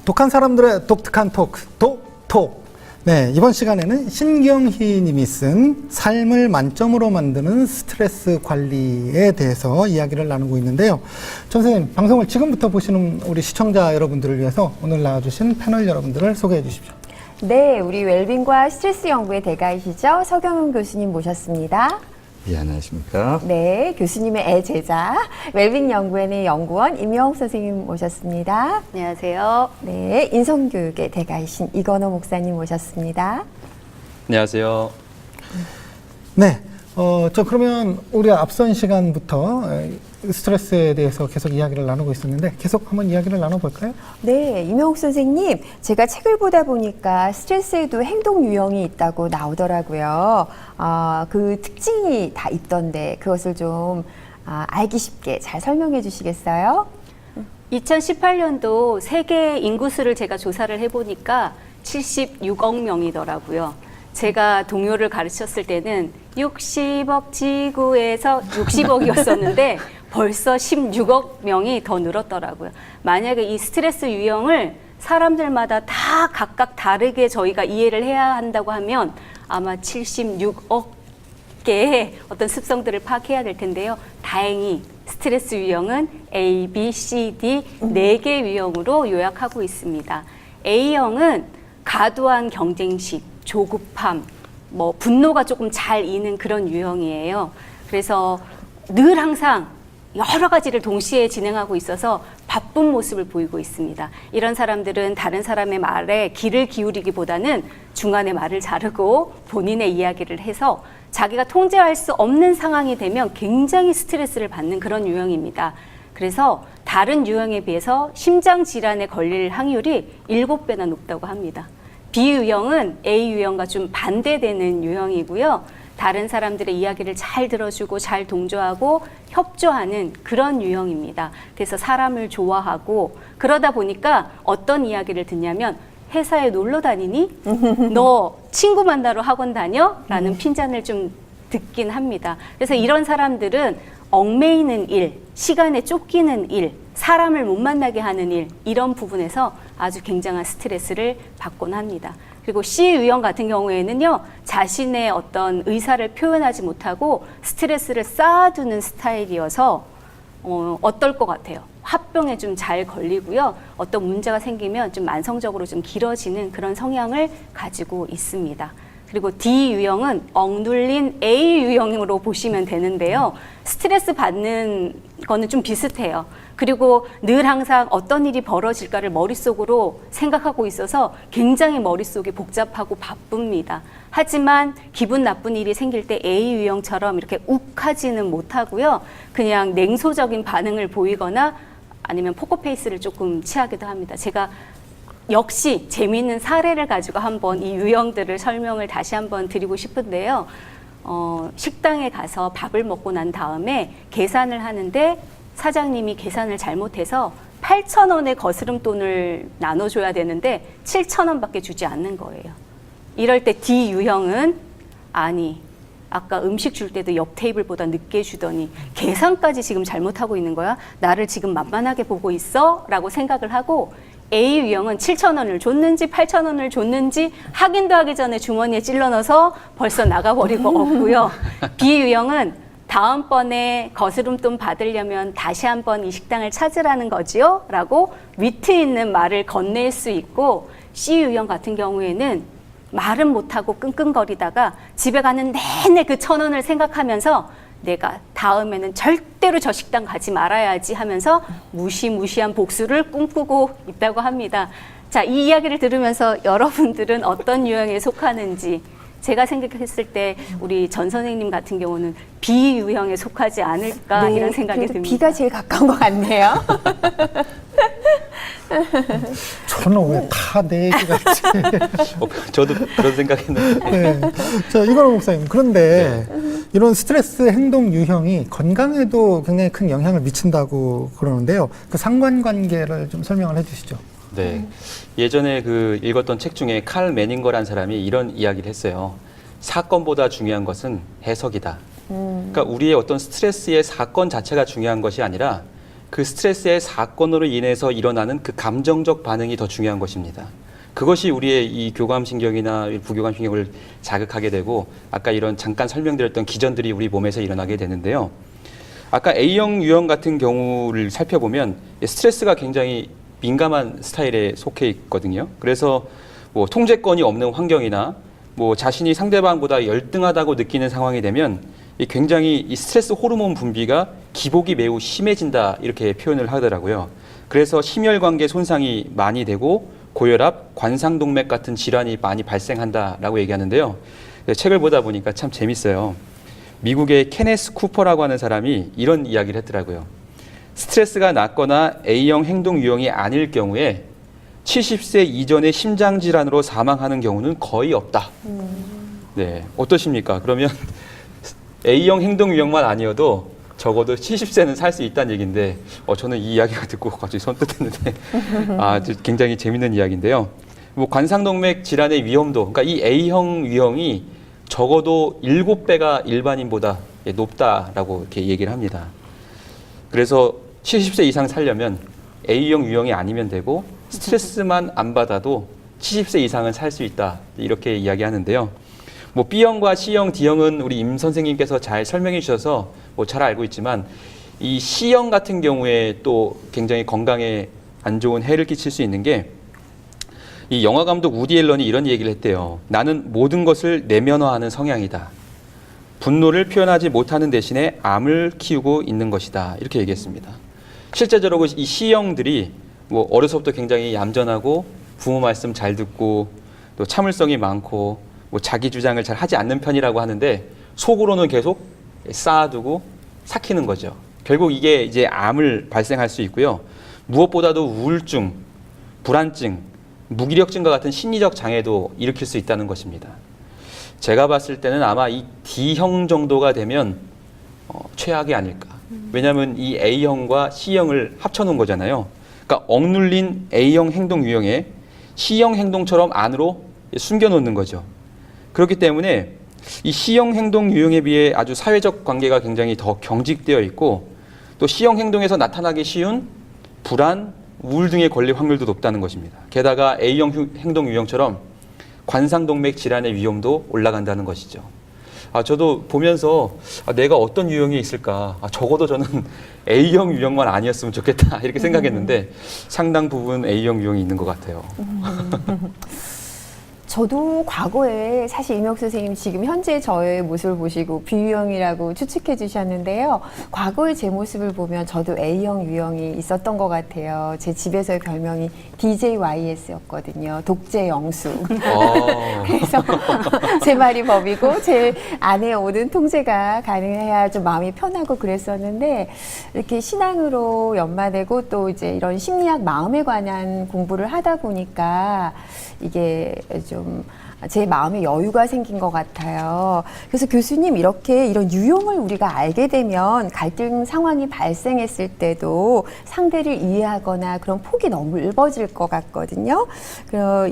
독한 사람들의 독특한 토크, 독톡. 네, 이번 시간에는 신경희 님이 쓴 삶을 만점으로 만드는 스트레스 관리에 대해서 이야기를 나누고 있는데요. 전 선생님, 방송을 지금부터 보시는 우리 시청자 여러분들을 위해서 오늘 나와주신 패널 여러분들을 소개해 주십시오. 네, 우리 웰빙과 스트레스 연구의 대가이시죠. 서경훈 교수님 모셨습니다. 예, 안녕하십니까. 네, 교수님의 애제자, 웰빙 연구원의 연구원 임영옥 선생님 모셨습니다. 안녕하세요. 네, 인성교육의 대가이신 이건호 목사님 모셨습니다. 안녕하세요. 네, 저 그러면 우리 앞선 시간부터 스트레스에 대해서 계속 이야기를 나누고 있었는데 계속 한번 이야기를 나눠볼까요? 네, 임영옥 선생님, 제가 책을 보다 보니까 스트레스에도 행동 유형이 있다고 나오더라고요. 그 특징이 다 있던데 그것을 좀 알기 쉽게 잘 설명해 주시겠어요? 2018년도 세계 인구수를 제가 조사를 해보니까 76억 명이더라고요. 제가 동요를 가르쳤을 때는 60억 지구에서 60억이었었는데 벌써 16억 명이 더 늘었더라고요. 만약에 이 스트레스 유형을 사람들마다 다 각각 다르게 저희가 이해를 해야 한다고 하면 아마 76억 개의 어떤 습성들을 파악해야 될 텐데요. 다행히 스트레스 유형은 A, B, C, D 4개 유형으로 요약하고 있습니다. A형은 과도한 경쟁심, 조급함, 분노가 조금 잘 이는 그런 유형이에요. 그래서 늘 항상 여러 가지를 동시에 진행하고 있어서 바쁜 모습을 보이고 있습니다. 이런 사람들은 다른 사람의 말에 귀를 기울이기보다는 중간에 말을 자르고 본인의 이야기를 해서 자기가 통제할 수 없는 상황이 되면 굉장히 스트레스를 받는 그런 유형입니다. 그래서 다른 유형에 비해서 심장 질환에 걸릴 확률이 7배나 높다고 합니다. B 유형은 A 유형과 좀 반대되는 유형이고요. 다른 사람들의 이야기를 잘 들어주고 잘 동조하고 협조하는 그런 유형입니다. 그래서 사람을 좋아하고 그러다 보니까 어떤 이야기를 듣냐면 회사에 놀러 다니니? 너 친구 만나러 학원 다녀? 라는 핀잔을 좀 듣긴 합니다. 그래서 이런 사람들은 얽매이는 일, 시간에 쫓기는 일, 사람을 못 만나게 하는 일, 이런 부분에서 아주 굉장한 스트레스를 받곤 합니다. 그리고 C 유형 같은 경우에는요, 자신의 어떤 의사를 표현하지 못하고 스트레스를 쌓아두는 스타일이어서 어떨 것 같아요? 화병에 좀 잘 걸리고요. 어떤 문제가 생기면 좀 만성적으로 좀 길어지는 그런 성향을 가지고 있습니다. 그리고 D 유형은 억눌린 A 유형으로 보시면 되는데요. 스트레스 받는 거는 좀 비슷해요. 그리고 늘 항상 어떤 일이 벌어질까를 머릿속으로 생각하고 있어서 굉장히 머릿속이 복잡하고 바쁩니다. 하지만 기분 나쁜 일이 생길 때 A 유형처럼 이렇게 욱하지는 못하고요. 그냥 냉소적인 반응을 보이거나 아니면 포커페이스를 조금 취하기도 합니다. 제가 역시 재미있는 사례를 가지고 한번 이 유형들을 설명을 다시 한번 드리고 싶은데요. 식당에 가서 밥을 먹고 난 다음에 계산을 하는데 사장님이 계산을 잘못해서 8,000원의 거스름돈을 나눠줘야 되는데 7,000원밖에 주지 않는 거예요. 이럴 때 D 유형은 아니, 아까 음식 줄 때도 옆 테이블보다 늦게 주더니 계산까지 지금 잘못하고 있는 거야? 나를 지금 만만하게 보고 있어? 라고 생각을 하고 A 유형은 7,000원을 줬는지 8,000원을 줬는지 확인도 하기 전에 주머니에 찔러 넣어서 벌써 나가버리고 없고요. B 유형은 다음번에 거스름돈 받으려면 다시 한번 이 식당을 찾으라는 거지요? 라고 위트 있는 말을 건넬 수 있고, C 유형 같은 경우에는 말은 못하고 끙끙거리다가 집에 가는 내내 그 1,000원을 생각하면서 내가 다음에는 절대로 저 식당 가지 말아야지 하면서 무시무시한 복수를 꿈꾸고 있다고 합니다. 자, 이 이야기를 들으면서 여러분들은 어떤 유형에 속하는지, 제가 생각했을 때 우리 전 선생님 같은 경우는 B 유형에 속하지 않을까, 네, 이런 생각이 듭니다. B가 제일 가까운 것 같네요. 저는 왜 다 내 얘기 같지? 저도 그런 생각했는데. 네. 자, 이건호 목사님. 그런데 이런 스트레스 행동 유형이 건강에도 굉장히 큰 영향을 미친다고 그러는데요. 그 상관관계를 좀 설명을 해 주시죠. 네. 예전에 그 읽었던 책 중에 칼 매닝거란 사람이 이런 이야기를 했어요. 사건보다 중요한 것은 해석이다. 그러니까 우리의 어떤 스트레스의 사건 자체가 중요한 것이 아니라 그 스트레스의 사건으로 인해서 일어나는 그 감정적 반응이 더 중요한 것입니다. 그것이 우리의 이 교감신경이나 부교감신경을 자극하게 되고 아까 이런 잠깐 설명드렸던 기전들이 우리 몸에서 일어나게 되는데요. 아까 A형 유형 같은 경우를 살펴보면 스트레스가 굉장히 민감한 스타일에 속해 있거든요. 그래서 뭐 통제권이 없는 환경이나 뭐 자신이 상대방보다 열등하다고 느끼는 상황이 되면 굉장히 이 스트레스 호르몬 분비가 기복이 매우 심해진다 이렇게 표현을 하더라고요. 그래서 심혈관계 손상이 많이 되고 고혈압, 관상동맥 같은 질환이 많이 발생한다라고 얘기하는데요. 책을 보다 보니까 참 재밌어요. 미국의 케네스 쿠퍼라고 하는 사람이 이런 이야기를 했더라고요. 스트레스가 낮거나 A형 행동 유형이 아닐 경우에 70세 이전의 심장 질환으로 사망하는 경우는 거의 없다. 네, 어떠십니까? 그러면 A형 행동 유형만 아니어도 적어도 70세는 살 수 있다는 얘기인데 저는 이 이야기가 듣고 갑자기 손뜨했는데 굉장히 재밌는 이야기인데요. 뭐 관상동맥 질환의 위험도, 그러니까 이 A형 유형이 적어도 7배가 일반인보다 높다라고 이렇게 얘기를 합니다. 그래서 70세 이상 살려면 A형 유형이 아니면 되고 스트레스만 안 받아도 70세 이상은 살 수 있다 이렇게 이야기하는데요. 뭐 B형과 C형, D형은 우리 임 선생님께서 잘 설명해 주셔서 뭐 잘 알고 있지만 이 C형 같은 경우에 또 굉장히 건강에 안 좋은 해를 끼칠 수 있는 게 이 영화 감독 우디 앨런이 이런 얘기를 했대요. 나는 모든 것을 내면화하는 성향이다. 분노를 표현하지 못하는 대신에 암을 키우고 있는 것이다. 이렇게 얘기했습니다. 실제적으로 이 C형들이 뭐 어려서부터 굉장히 얌전하고 부모 말씀 잘 듣고 또 참을성이 많고 뭐 자기 주장을 잘 하지 않는 편이라고 하는데 속으로는 계속 쌓아두고 삭히는 거죠. 결국 이게 이제 암을 발생할 수 있고요. 무엇보다도 우울증, 불안증, 무기력증과 같은 심리적 장애도 일으킬 수 있다는 것입니다. 제가 봤을 때는 아마 이 D형 정도가 되면 최악이 아닐까. 왜냐하면 이 A형과 C형을 합쳐놓은 거잖아요. 그러니까 억눌린 A형 행동 유형에 C형 행동처럼 안으로 숨겨놓는 거죠. 그렇기 때문에 이 C형 행동 유형에 비해 아주 사회적 관계가 굉장히 더 경직되어 있고 또 C형 행동에서 나타나기 쉬운 불안, 우울 등에 걸릴 확률도 높다는 것입니다. 게다가 A형 행동 유형처럼 관상동맥 질환의 위험도 올라간다는 것이죠. 저도 보면서 내가 어떤 유형이 있을까, 적어도 저는 A형 유형만 아니었으면 좋겠다 이렇게 생각했는데 상당 부분 A형 유형이 있는 것 같아요. 저도 과거에 사실 임혁 선생님 지금 현재 저의 모습을 보시고 B유형이라고 추측해 주셨는데요. 과거의 제 모습을 보면 저도 A형 유형이 있었던 것 같아요. 제 집에서의 별명이 DJYS였거든요. 독재 영수. 그래서 제 말이 법이고 제 안에 오는 통제가 가능해야 좀 마음이 편하고 그랬었는데 이렇게 신앙으로 연마되고 또 이제 이런 심리학 마음에 관한 공부를 하다 보니까 이게 좀 제 마음에 여유가 생긴 것 같아요. 그래서 교수님 이렇게 이런 유형을 우리가 알게 되면 갈등 상황이 발생했을 때도 상대를 이해하거나 그런 폭이 너무 넓어질 것 같거든요.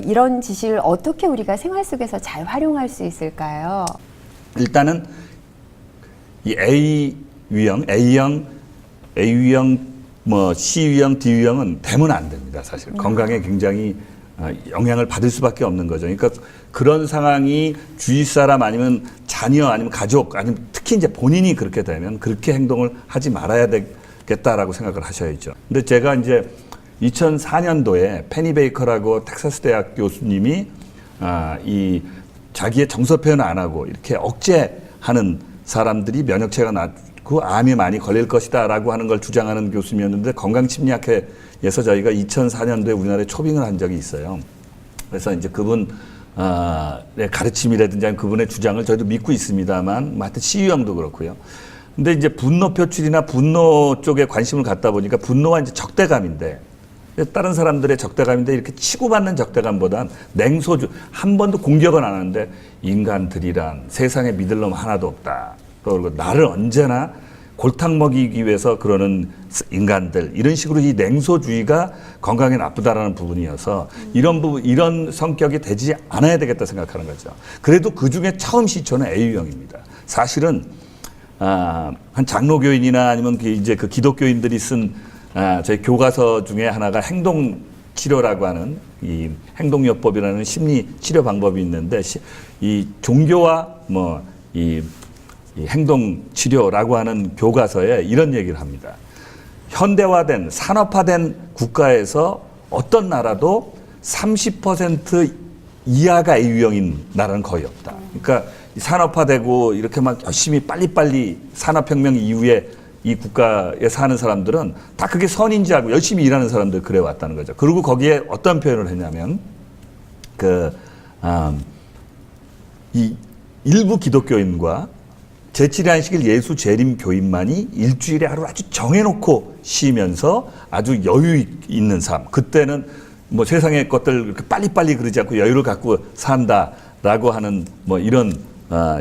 이런 지식을 어떻게 우리가 생활 속에서 잘 활용할 수 있을까요? 일단은 이 A유형, A유형, 뭐 C유형, D유형은 되면 안 됩니다. 사실 건강에 굉장히 영향을 받을 수밖에 없는 거죠. 그러니까 그런 상황이 주위 사람 아니면 자녀 아니면 가족 아니면 특히 이제 본인이 그렇게 되면 그렇게 행동을 하지 말아야 되겠다라고 생각을 하셔야죠. 근데 제가 이제 2004년도에 페니 베이커라고 텍사스 대학 교수님이 이 자기의 정서 표현 안 하고 이렇게 억제하는 사람들이 면역체가 낮고 암이 많이 걸릴 것이다라고 하는 걸 주장하는 교수님이었는데 건강심리학회에서 저희가 2004년도에 우리나라에 초빙을 한 적이 있어요. 그래서 이제 그분 가르침이라든지 아니면 그분의 주장을 저희도 믿고 있습니다만, 하여튼 C유형도 그렇고요. 근데 이제 분노 표출이나 분노 쪽에 관심을 갖다 보니까 분노와 이제 적대감인데, 다른 사람들의 적대감인데 이렇게 치고받는 적대감보단 냉소주, 한 번도 공격은 안 하는데 인간들이란 세상에 믿을 놈 하나도 없다. 또 그리고 나를 언제나 골탕 먹이기 위해서 그러는 인간들, 이런 식으로 이 냉소주의가 건강에 나쁘다라는 부분이어서 이런 부분, 이런 성격이 되지 않아야 되겠다 생각하는 거죠. 그래도 그 중에 처음 시초는 A유형입니다. 사실은 한 장로교인이나 아니면 이제 그 기독교인들이 쓴 저희 교과서 중에 하나가 행동 치료라고 하는 이 행동요법이라는 심리 치료 방법이 있는데 이 종교와 이 행동 치료라고 하는 교과서에 이런 얘기를 합니다. 현대화된 산업화된 국가에서 어떤 나라도 30% 이하가 A유형인 나라는 거의 없다. 그러니까 산업화되고 이렇게 막 열심히 빨리빨리 산업혁명 이후에 이 국가에 사는 사람들은 다 그게 선인지 알고 열심히 일하는 사람들 그래 왔다는 거죠. 그리고 거기에 어떤 표현을 했냐면 이 일부 기독교인과 제7의 예수 재림 교인만이 일주일에 하루 아주 정해놓고 쉬면서 아주 여유 있는 삶. 그때는 뭐 세상의 것들 이렇게 빨리빨리 그러지 않고 여유를 갖고 산다라고 하는 뭐 이런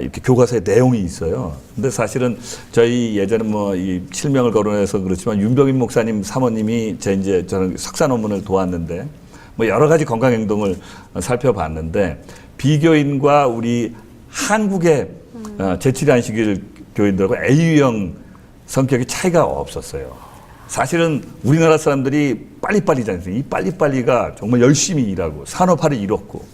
이렇게 교과서에 내용이 있어요. 근데 사실은 저희 예전에 뭐 이 실명을 거론해서 그렇지만 윤병인 목사님 사모님이 저는 석사 논문을 도왔는데 뭐 여러 가지 건강 행동을 살펴봤는데 비교인과 우리 한국의 제7의 안식일 교인들하고 A유형 성격이 차이가 없었어요. 사실은 우리나라 사람들이 빨리빨리잖아요. 이 빨리빨리가 정말 열심히 일하고 산업화를 이뤘고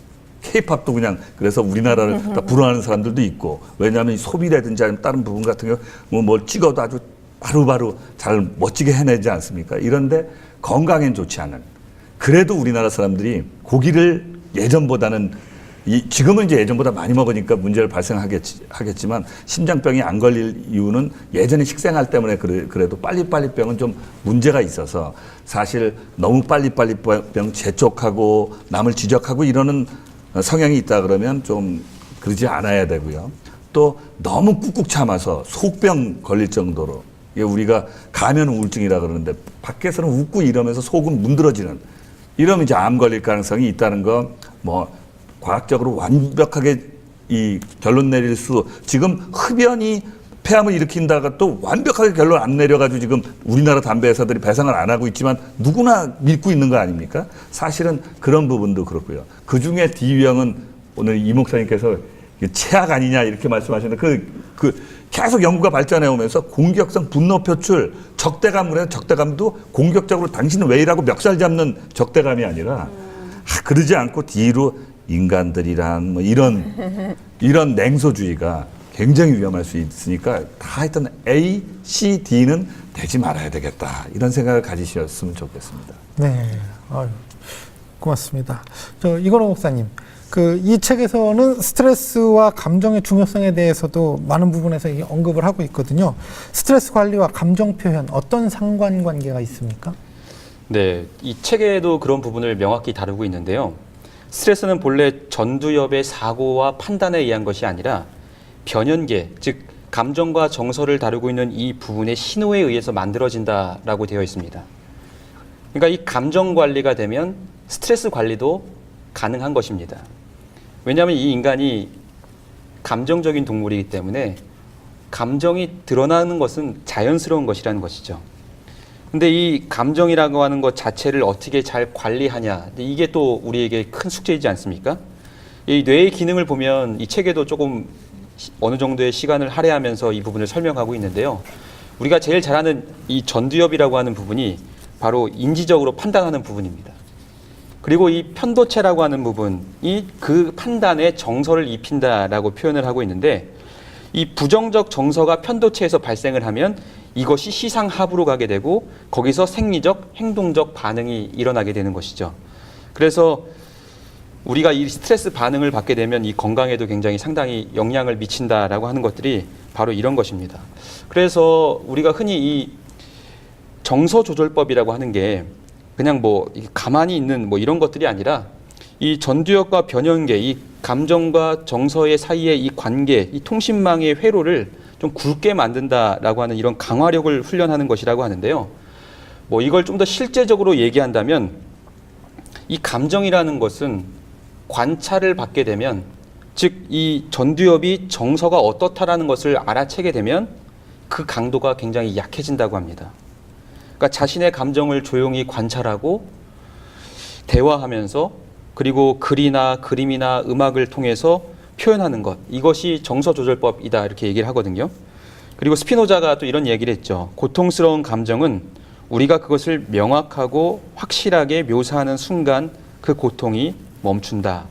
K-팝도 그냥 그래서 우리나라를 다 불허하는 사람들도 있고 왜냐하면 소비라든지 아니면 다른 부분 같은 경우 뭘 찍어도 아주 바로바로 잘 멋지게 해내지 않습니까? 이런데 건강엔 좋지 않은 그래도 우리나라 사람들이 고기를 예전보다는 지금은 이제 예전보다 많이 먹으니까 문제를 발생하겠지만 심장병이 안 걸릴 이유는 예전에 식생활 때문에 그래도 빨리빨리병은 좀 문제가 있어서 사실 너무 빨리빨리병 재촉하고 남을 지적하고 이러는 성향이 있다 그러면 좀 그러지 않아야 되고요. 또 너무 꾹꾹 참아서 속병 걸릴 정도로 이게 우리가 가면 우울증이라 그러는데 밖에서는 웃고 이러면서 속은 문드러지는 이러면 이제 암 걸릴 가능성이 있다는 거 뭐 과학적으로 완벽하게 이 결론 내릴 수 지금 흡연이 폐암을 일으킨다가 또 완벽하게 결론 안 내려가지고 지금 우리나라 담배 회사들이 배상을 안 하고 있지만 누구나 믿고 있는 거 아닙니까? 사실은 그런 부분도 그렇고요. 그중에 D유형은 오늘 이 목사님께서 최악 아니냐 이렇게 말씀하셨는데 계속 연구가 발전해 오면서 공격성 분노 표출 적대감을 해서 적대감도 공격적으로 당신은 왜 이라고 멱살 잡는 적대감이 아니라 그러지 않고 D로 인간들이란 뭐 이런 냉소주의가 굉장히 위험할 수 있으니까 다 하여튼 A, C, D는 되지 말아야 되겠다 이런 생각을 가지셨으면 좋겠습니다. 네, 고맙습니다. 이건호 목사님, 이 책에서는 스트레스와 감정의 중요성에 대해서도 많은 부분에서 언급을 하고 있거든요. 스트레스 관리와 감정 표현 어떤 상관관계가 있습니까? 네, 이 책에도 그런 부분을 명확히 다루고 있는데요. 스트레스는 본래 전두엽의 사고와 판단에 의한 것이 아니라 변연계, 즉 감정과 정서를 다루고 있는 이 부분의 신호에 의해서 만들어진다라고 되어 있습니다. 그러니까 이 감정 관리가 되면 스트레스 관리도 가능한 것입니다. 왜냐하면 이 인간이 감정적인 동물이기 때문에 감정이 드러나는 것은 자연스러운 것이라는 것이죠. 근데 이 감정이라고 하는 것 자체를 어떻게 잘 관리하냐, 이게 또 우리에게 큰 숙제이지 않습니까? 이 뇌의 기능을 보면 이 책에도 조금 어느 정도의 시간을 할애하면서 이 부분을 설명하고 있는데요. 우리가 제일 잘 아는 이 전두엽이라고 하는 부분이 바로 인지적으로 판단하는 부분입니다. 그리고 이 편도체라고 하는 부분이 그 판단에 정서를 입힌다라고 표현을 하고 있는데 이 부정적 정서가 편도체에서 발생을 하면 이것이 시상하부로 가게 되고 거기서 생리적, 행동적 반응이 일어나게 되는 것이죠. 그래서 우리가 이 스트레스 반응을 받게 되면 이 건강에도 굉장히 상당히 영향을 미친다라고 하는 것들이 바로 이런 것입니다. 그래서 우리가 흔히 이 정서 조절법이라고 하는 게 그냥 뭐 가만히 있는 뭐 이런 것들이 아니라 이 전두엽과 변연계, 이 감정과 정서의 사이의 이 관계, 이 통신망의 회로를 좀 굵게 만든다라고 하는 이런 강화력을 훈련하는 것이라고 하는데요. 뭐 이걸 좀 더 실제적으로 얘기한다면 이 감정이라는 것은 관찰을 받게 되면 즉 이 전두엽이 정서가 어떻다라는 것을 알아채게 되면 그 강도가 굉장히 약해진다고 합니다. 그러니까 자신의 감정을 조용히 관찰하고 대화하면서 그리고 글이나 그림이나 음악을 통해서 표현하는 것, 이것이 정서 조절법이다 이렇게 얘기를 하거든요. 그리고 스피노자가 또 이런 얘기를 했죠. 고통스러운 감정은 우리가 그것을 명확하고 확실하게 묘사하는 순간 그 고통이 멈춘다.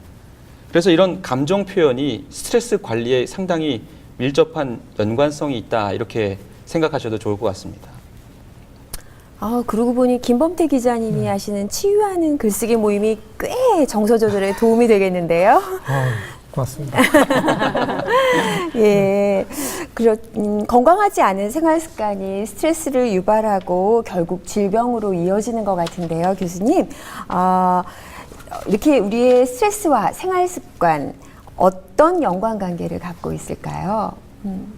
그래서 이런 감정 표현이 스트레스 관리에 상당히 밀접한 연관성이 있다. 이렇게 생각하셔도 좋을 것 같습니다. 그러고 보니 김범태 기자님이 하시는 치유하는 글쓰기 모임이 꽤 정서 조절에 도움이 되겠는데요. 고맙습니다. 예. 건강하지 않은 생활 습관이 스트레스를 유발하고 결국 질병으로 이어지는 것 같은데요, 교수님. 이렇게 우리의 스트레스와 생활 습관 어떤 연관관계를 갖고 있을까요?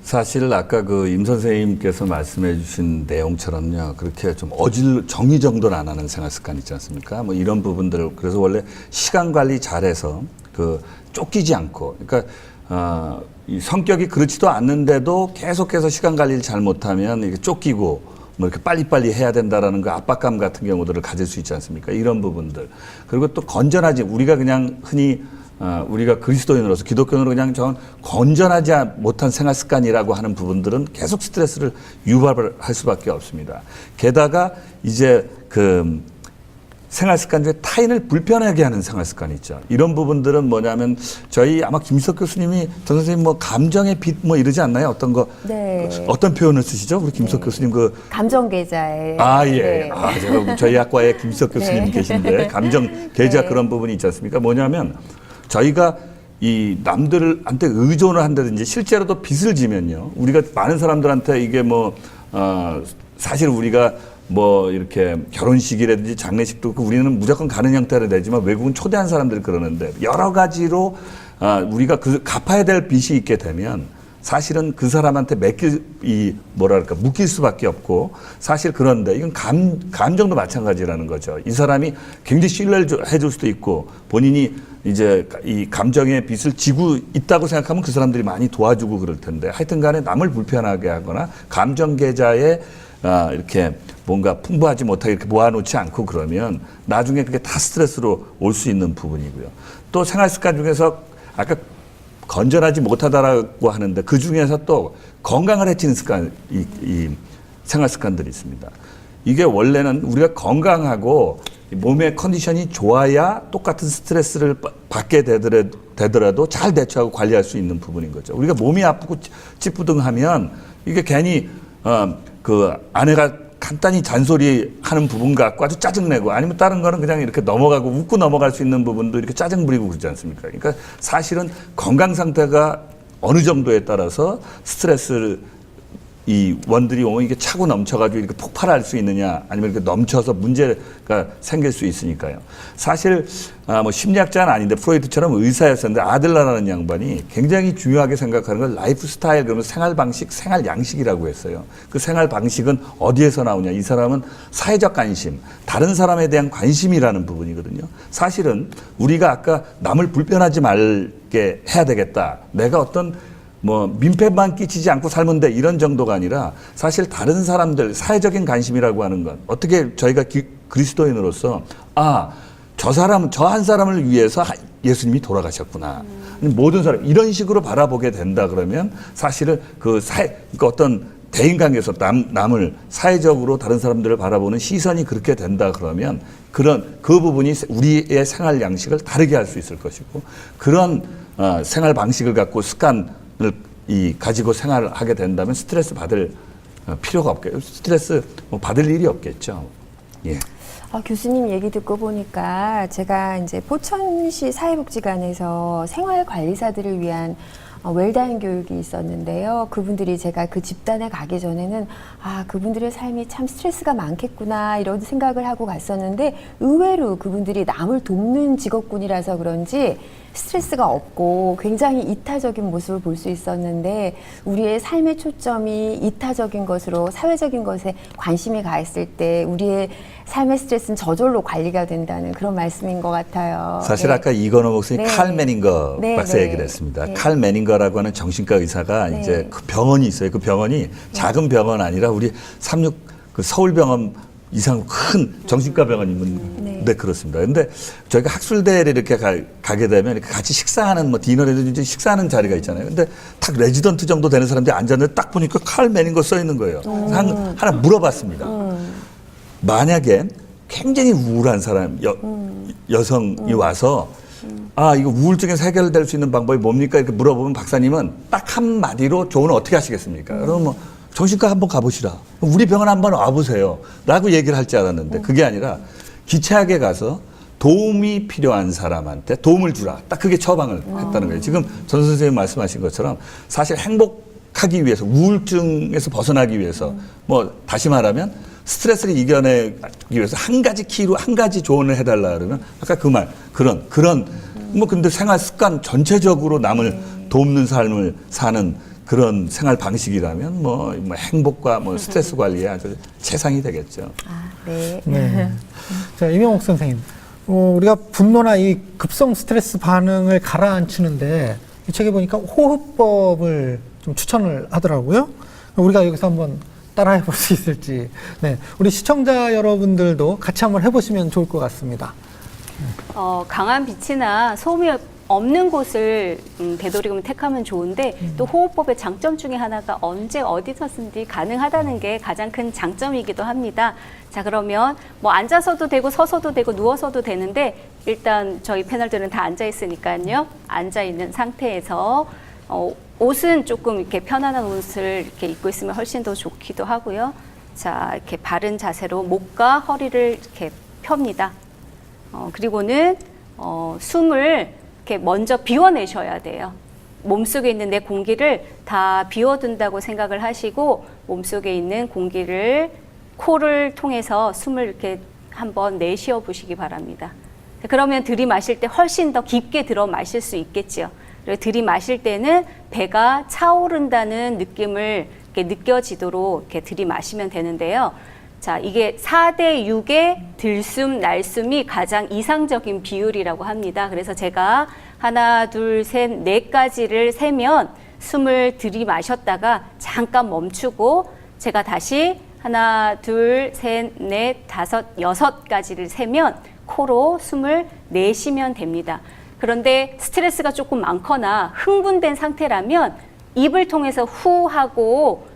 사실 아까 그 임 선생님께서 말씀해 주신 내용처럼요, 그렇게 좀 정리정돈 안 하는 생활 습관 있지 않습니까? 뭐 이런 부분들, 그래서 원래 시간 관리 잘해서 그 쫓기지 않고, 그러니까, 이 성격이 그렇지도 않는데도 계속해서 시간 관리를 잘 못하면 이게 쫓기고 뭐 이렇게 빨리빨리 해야 된다라는 그 압박감 같은 경우들을 가질 수 있지 않습니까? 이런 부분들. 그리고 또 건전하지, 우리가 그냥 흔히 우리가 그리스도인으로서 기독교인으로 그냥 건전하지 못한 생활 습관이라고 하는 부분들은 계속 스트레스를 유발할 수밖에 없습니다. 게다가 이제 그 생활 습관 중에 타인을 불편하게 하는 생활 습관이 있죠. 이런 부분들은 뭐냐면 저희 아마 김석 교수님이 전 선생님 뭐 감정의 빛 뭐 이러지 않나요? 어떤 거 네. 어떤 표현을 쓰시죠? 우리 김석 교수님 그 감정 계좌에. 예. 네. 제가 저희 학과에 김석 교수님 네. 계신데 감정 계좌 네. 그런 부분이 있지 않습니까? 뭐냐면 저희가 이 남들한테 의존을 한다든지 실제로도 빚을 지면요. 우리가 많은 사람들한테 이게 뭐 사실 우리가 뭐 이렇게 결혼식이라든지 장례식도 그렇고 우리는 무조건 가는 형태를 내지만 외국은 초대한 사람들이 그러는데 여러 가지로 우리가 그 갚아야 될 빚이 있게 되면 사실은 그 사람한테 묶일 수밖에 없고 사실 그런데 이건 감정도 마찬가지라는 거죠. 이 사람이 굉장히 신뢰를 해줄 수도 있고 본인이 이제 이 감정의 빚을 지고 있다고 생각하면 그 사람들이 많이 도와주고 그럴 텐데 하여튼 간에 남을 불편하게 하거나 감정 계좌에 이렇게 뭔가 풍부하지 못하게 이렇게 모아놓지 않고 그러면 나중에 그게 다 스트레스로 올 수 있는 부분이고요. 또 생활 습관 중에서 아까 건전하지 못하다라고 하는데 그 중에서 또 건강을 해치는 습관, 이 생활 습관들이 있습니다. 이게 원래는 우리가 건강하고 몸의 컨디션이 좋아야 똑같은 스트레스를 받게 되더라도 잘 대처하고 관리할 수 있는 부분인 거죠. 우리가 몸이 아프고 찌뿌둥하면 이게 괜히 그 아내가 간단히 잔소리 하는 부분 갖고 아주 짜증내고 아니면 다른 거는 그냥 이렇게 넘어가고 웃고 넘어갈 수 있는 부분도 이렇게 짜증 부리고 그러지 않습니까? 그러니까 사실은 건강 상태가 어느 정도에 따라서 스트레스를 이 원들이 오면 이게 차고 넘쳐가지고 이렇게 폭발할 수 있느냐 아니면 이렇게 넘쳐서 문제가 생길 수 있으니까요. 사실 뭐 심리학자는 아닌데 프로이트처럼 의사였었는데 아들러라는 양반이 굉장히 중요하게 생각하는 건 라이프 스타일 그러면 생활 방식, 생활 양식이라고 했어요. 그 생활 방식은 어디에서 나오냐? 이 사람은 사회적 관심, 다른 사람에 대한 관심이라는 부분이거든요. 사실은 우리가 아까 남을 불편하지 말게 해야 되겠다. 내가 어떤 뭐 민폐만 끼치지 않고 살면 돼 이런 정도가 아니라 사실 다른 사람들 사회적인 관심이라고 하는 건 어떻게 저희가 그리스도인으로서 저 한 사람을 위해서 예수님이 돌아가셨구나 모든 사람 이런 식으로 바라보게 된다 그러면 사실은 그러니까 어떤 대인관계에서 남을 사회적으로 다른 사람들을 바라보는 시선이 그렇게 된다 그러면 그 부분이 우리의 생활 양식을 다르게 할 수 있을 것이고 그런 생활 방식을 갖고 습관을 가지고 생활을 하게 된다면 스트레스 받을 필요가 없겠죠. 스트레스 받을 일이 없겠죠. 예. 교수님 얘기 듣고 보니까 제가 이제 포천시 사회복지관에서 생활관리사들을 위한 웰다잉 교육이 있었는데요. 그분들이 제가 그 집단에 가기 전에는 그분들의 삶이 참 스트레스가 많겠구나 이런 생각을 하고 갔었는데 의외로 그분들이 남을 돕는 직업군이라서 그런지 스트레스가 없고 굉장히 이타적인 모습을 볼 수 있었는데 우리의 삶의 초점이 이타적인 것으로 사회적인 것에 관심이 가 있을 때 우리의 삶의 스트레스는 저절로 관리가 된다는 그런 말씀인 것 같아요. 사실 네. 아까 이건호 목사님이 네. 칼 매닝거 네, 박사 네. 얘기를 했습니다. 네. 칼 매닝거라고 하는 정신과 의사가 네. 이제 그 병원이 있어요. 그 병원이 작은 병원 아니라 우리 그 서울병원 이상 큰 정신과 병원인데 그렇습니다. 근데 저희가 학술대를 이렇게 가게 되면 이렇게 같이 식사하는 디너라든지 식사하는 자리가 있잖아요. 근데 딱 레지던트 정도 되는 사람들이 앉았는데 딱 보니까 칼 매닝거 써 있는 거예요. 하나 물어봤습니다. 만약에 굉장히 우울한 사람, 여성이 와서 아, 이거 우울증에서 해결될 수 있는 방법이 뭡니까? 이렇게 물어보면 박사님은 딱 한마디로 조언을 어떻게 하시겠습니까? 그러면 뭐 정신과 한번 가보시라. 우리 병원 한번 와보세요. 라고 얘기를 할 줄 알았는데 그게 아니라 기차역에 가서 도움이 필요한 사람한테 도움을 주라. 딱 그게 처방을 했다는 거예요. 지금 전 선생님 말씀하신 것처럼 사실 행복하기 위해서 우울증에서 벗어나기 위해서 뭐 다시 말하면 스트레스를 이겨내기 위해서 한 가지 키로 한 가지 조언을 해달라 그러면 아까 그 말 그런 뭐 근데 생활 습관 전체적으로 남을 돕는 삶을 사는 그런 생활 방식이라면 뭐 행복과 뭐 스트레스 관리에 아주 최상이 되겠죠. 아, 네. 네. 자, 이명옥 선생님. 우리가 분노나 이 급성 스트레스 반응을 가라앉히는데 이 책에 보니까 호흡법을 좀 추천을 하더라고요. 우리가 여기서 한번 따라해 볼 수 있을지. 네. 우리 시청자 여러분들도 같이 한번 해보시면 좋을 것 같습니다. 강한 빛이나 소음이 없는 곳을 되도록이면 택하면 좋은데 또 호흡법의 장점 중에 하나가 언제 어디서든지 가능하다는 게 가장 큰 장점이기도 합니다. 자, 그러면 뭐 앉아서도 되고 서서도 되고 누워서도 되는데 일단 저희 패널들은 다 앉아 있으니까요. 앉아 있는 상태에서 옷은 조금 이렇게 편안한 옷을 이렇게 입고 있으면 훨씬 더 좋기도 하고요. 자, 이렇게 바른 자세로 목과 허리를 이렇게 펴니다. 그리고는 숨을 이렇게 먼저 비워내셔야 돼요. 몸속에 있는 내 공기를 다 비워둔다고 생각을 하시고 몸속에 있는 공기를 코를 통해서 숨을 이렇게 한번 내쉬어 보시기 바랍니다. 그러면 들이마실 때 훨씬 더 깊게 들어 마실 수 있겠죠. 그리고 들이마실 때는 배가 차오른다는 느낌을 이렇게 느껴지도록 이렇게 들이마시면 되는데요. 자, 이게 4대 6의 들숨, 날숨이 가장 이상적인 비율이라고 합니다. 그래서 제가 하나, 둘, 셋, 넷까지를 세면 숨을 들이마셨다가 잠깐 멈추고 제가 다시 하나, 둘, 셋, 넷, 다섯, 여섯까지를 세면 코로 숨을 내쉬면 됩니다. 그런데 스트레스가 조금 많거나 흥분된 상태라면 입을 통해서 후 하고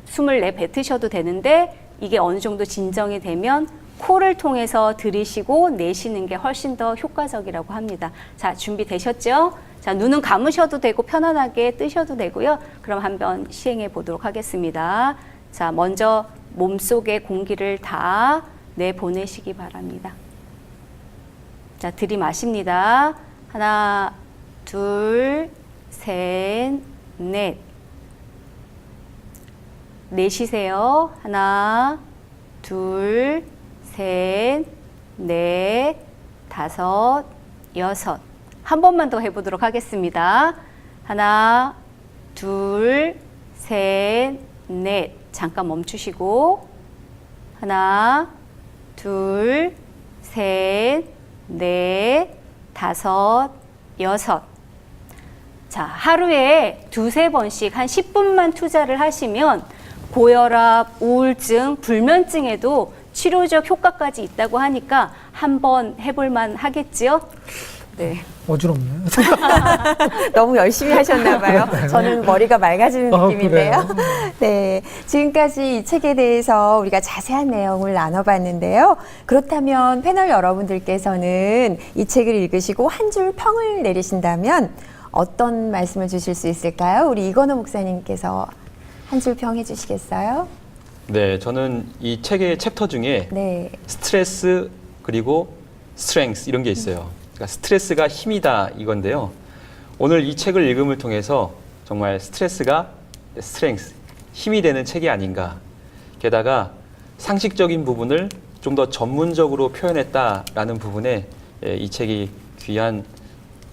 숨을 내뱉으셔도 되는데 이게 어느 정도 진정이 되면 코를 통해서 들이쉬고 내쉬는 게 훨씬 더 효과적이라고 합니다. 자, 준비되셨죠? 자, 눈은 감으셔도 되고 편안하게 뜨셔도 되고요. 그럼 한번 시행해 보도록 하겠습니다. 자, 먼저 몸속에 공기를 다 내보내시기 바랍니다. 자, 들이마십니다. 하나, 둘, 셋, 넷. 내쉬세요. 하나, 둘, 셋, 넷, 다섯, 여섯. 한 번만 더 해보도록 하겠습니다. 하나, 둘, 셋, 넷. 잠깐 멈추시고 하나, 둘, 셋, 넷, 다섯, 여섯. 자, 하루에 두세 번씩 한 10분만 투자를 하시면 고혈압, 우울증, 불면증에도 치료적 효과까지 있다고 하니까 한번 해볼만 하겠지요? 네. 어지럽네요. 너무 열심히 하셨나 봐요. 저는 머리가 맑아지는 느낌인데요. 그래요? 네. 지금까지 이 책에 대해서 우리가 자세한 내용을 나눠봤는데요. 그렇다면 패널 여러분들께서는 이 책을 읽으시고 한 줄 평을 내리신다면 어떤 말씀을 주실 수 있을까요? 우리 이건호 목사님께서 한 줄 평 해주시겠어요? 네, 저는 이 책의 챕터 중에 네. 스트레스 그리고 스트렝스 이런 게 있어요. 그러니까 스트레스가 힘이다 이건데요. 오늘 이 책을 읽음을 통해서 정말 스트레스가 스트렝스, 힘이 되는 책이 아닌가. 게다가 상식적인 부분을 좀 더 전문적으로 표현했다라는 부분에 이 책이 귀한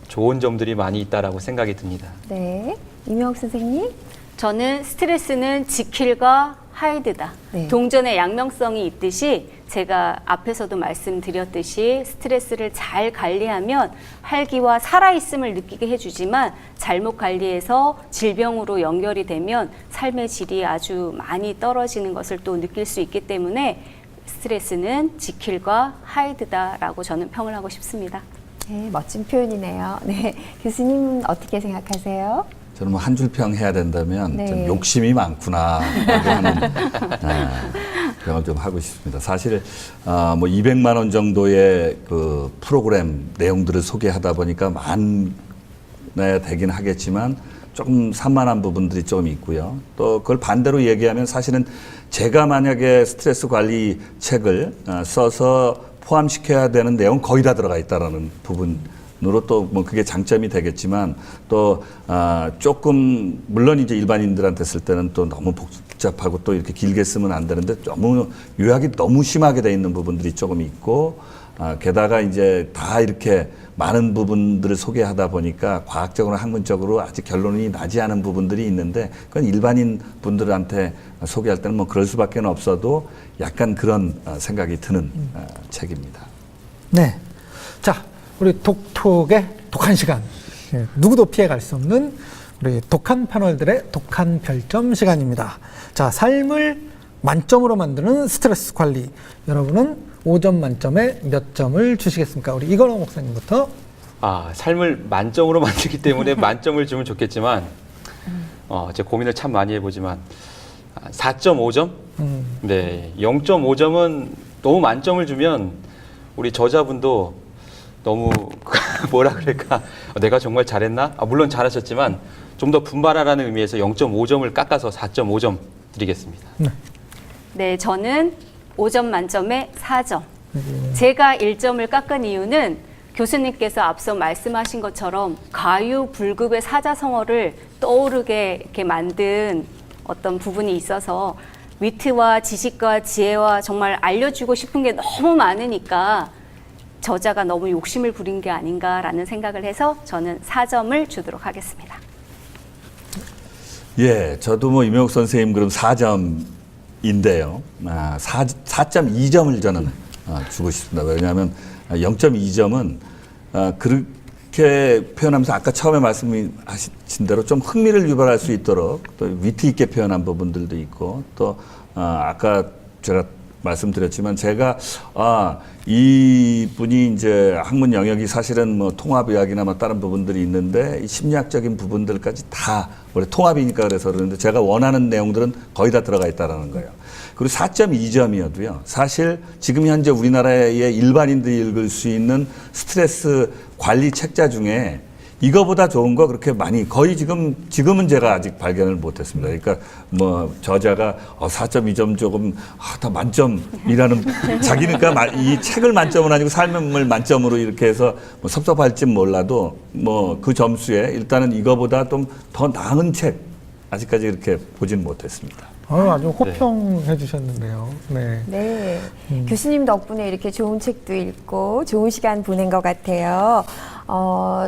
좋은 점들이 많이 있다라고 생각이 듭니다. 네. 이명옥 선생님. 저는 스트레스는 지킬과 하이드다. 네. 동전의 양면성이 있듯이 제가 앞에서도 말씀드렸듯이 스트레스를 잘 관리하면 활기와 살아있음을 느끼게 해주지만 잘못 관리해서 질병으로 연결이 되면 삶의 질이 아주 많이 떨어지는 것을 또 느낄 수 있기 때문에 스트레스는 지킬과 하이드다라고 저는 평을 하고 싶습니다. 네, 멋진 표현이네요. 네. 교수님은 어떻게 생각하세요? 저는 뭐 한 줄 평 해야 된다면 네. 좀 욕심이 많구나 하는 평을 좀 하고 싶습니다. 사실 뭐 200만 원 정도의 그 프로그램 내용들을 소개하다 보니까 많아야 되긴 하겠지만 조금 산만한 부분들이 좀 있고요. 또 그걸 반대로 얘기하면 사실은 제가 만약에 스트레스 관리 책을 써서 포함시켜야 되는 내용 거의 다 들어가 있다라는 부분으로 또 뭐 그게 장점이 되겠지만 또 조금 물론 이제 일반인들한테 쓸 때는 또 너무 복잡하고 또 이렇게 길게 쓰면 안 되는데 너무 요약이 너무 심하게 돼 있는 부분들이 조금 있고 게다가 이제 다 이렇게 많은 부분들을 소개하다 보니까 과학적으로 학문적으로 아직 결론이 나지 않은 부분들이 있는데 그건 일반인 분들한테 소개할 때는 뭐 그럴 수밖에 없어도 약간 그런 생각이 드는 책입니다. 네. 자, 우리 독톡의 독한 시간. 예, 누구도 피해갈 수 없는 우리 독한 패널들의 독한 별점 시간입니다. 자, 삶을 만점으로 만드는 스트레스 관리. 여러분은 5점 만점에 몇 점을 주시겠습니까? 우리 이건호 목사님부터. 삶을 만점으로 만들기 때문에 만점을 주면 좋겠지만, 제가 고민을 참 많이 해보지만, 4.5점? 네, 0.5점은 너무 만점을 주면 우리 저자분도 너무 뭐라 그럴까? 내가 정말 잘했나? 물론 잘하셨지만 좀 더 분발하라는 의미에서 0.5점을 깎아서 4.5점 드리겠습니다. 네, 저는 5점 만점에 4점. 제가 1점을 깎은 이유는 교수님께서 앞서 말씀하신 것처럼 과유불급의 사자성어를 떠오르게 이렇게 만든 어떤 부분이 있어서 위트와 지식과 지혜와 정말 알려주고 싶은 게 너무 많으니까 저자가 너무 욕심을 부린 게 아닌가라는 생각을 해서 저는 4점을 주도록 하겠습니다. 예, 저도 뭐 이명욱 선생님 그럼 4점인데요. 4.2점을 저는 주고 싶습니다. 왜냐하면 0.2점은 그렇게 표현하면서 아까 처음에 말씀하신 대로 좀 흥미를 유발할 수 있도록 또 위트 있게 표현한 부분들도 있고 또 아까 제가 말씀드렸지만 제가 이분이 이제 학문 영역이 사실은 뭐 통합의학이나 뭐 다른 부분들이 있는데 이 심리학적인 부분들까지 다 원래 통합이니까 그래서 그러는데 제가 원하는 내용들은 거의 다 들어가 있다라는 거예요. 그리고 4.2점이어도요. 사실 지금 현재 우리나라의 일반인들이 읽을 수 있는 스트레스 관리 책자 중에 이거보다 좋은 거 그렇게 많이 거의 지금은 제가 아직 발견을 못했습니다. 그러니까 뭐 저자가 4.2점 조금 다 만점이라는 자기는 그러니까 이 책을 만점은 아니고 삶을 만점으로 이렇게 해서 뭐 섭섭할진 몰라도 뭐 그 점수에 일단은 이거보다 좀 더 나은 책 아직까지 이렇게 보지는 못했습니다. 아주 호평해 주셨는데요. 네. 네. 교수님 덕분에 이렇게 좋은 책도 읽고 좋은 시간 보낸 것 같아요.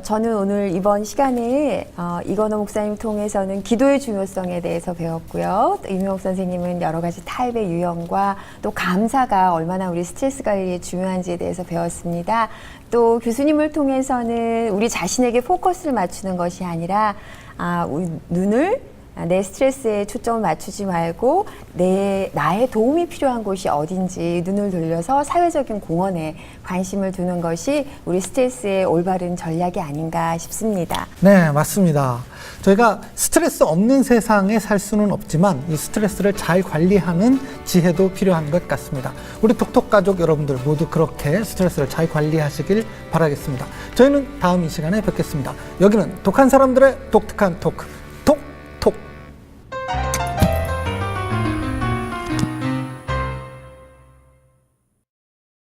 저는 오늘 이번 시간에 이건호 목사님 통해서는 기도의 중요성에 대해서 배웠고요. 또 이명욱 선생님은 여러 가지 타입의 유형과 또 감사가 얼마나 우리 스트레스 관리에 중요한지에 대해서 배웠습니다. 또 교수님을 통해서는 우리 자신에게 포커스를 맞추는 것이 아니라 우리 눈을 내 스트레스에 초점을 맞추지 말고 나의 도움이 필요한 곳이 어딘지 눈을 돌려서 사회적인 공헌에 관심을 두는 것이 우리 스트레스의 올바른 전략이 아닌가 싶습니다. 네, 맞습니다. 저희가 스트레스 없는 세상에 살 수는 없지만 이 스트레스를 잘 관리하는 지혜도 필요한 것 같습니다. 우리 톡톡 가족 여러분들 모두 그렇게 스트레스를 잘 관리하시길 바라겠습니다. 저희는 다음 이 시간에 뵙겠습니다. 여기는 독한 사람들의 독특한 토크.